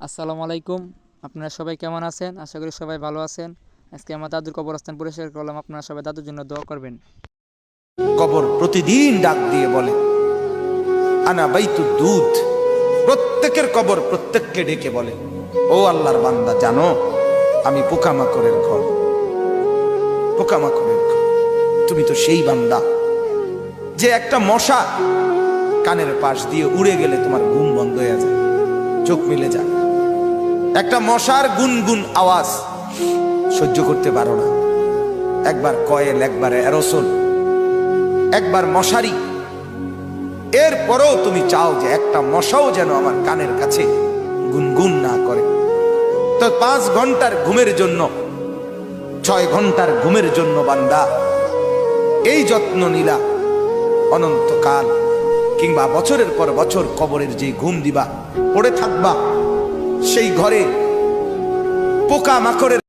আসসালামু আলাইকুম। আপনারা সবাই কেমন আছেন? আশা করি সবাই ভালো আছেন। আজকে আমার দাদুর কবরস্থান পরিষ্কার করলাম। আপনারা সবাই দাদুর জন্য দোয়া করবেন। কবর প্রতিদিন ডাক দিয়ে বলে আনা বাইতুদ দুধ। প্রত্যেকের কবর প্রত্যেককে ডেকে বলে, ও আল্লাহর বান্দা, জানো আমি পোকামাকড়ের ঘর, পোকামাকড়ের ঘর। তুমি তো সেই বান্দা যে একটা মশা কানের পাশ দিয়ে উড়ে গেলে তোমার ঘুম বন্ধ হয়ে যায়, চোখ মিলে যায়। একটা মশার গুনগুন আওয়াজ সহ্য করতে পারো না। একবার কয়েল, একবার অ্যারোসোল, একবার মশারি, এরপরেও তুমি চাও যে একটা মশাও যেন আমার কানের কাছে গুনগুন না করে। তো 5 ঘন্টার ঘুমের জন্য, 6 ঘন্টার ঘুমের জন্য বান্দা এই যত্ন নিলা, অনন্তকাল কিংবা বছরের পর বছর কবরের যে ঘুম দিবা, পড়ে থাকবা সেই ঘরে পোকা মাকড়ের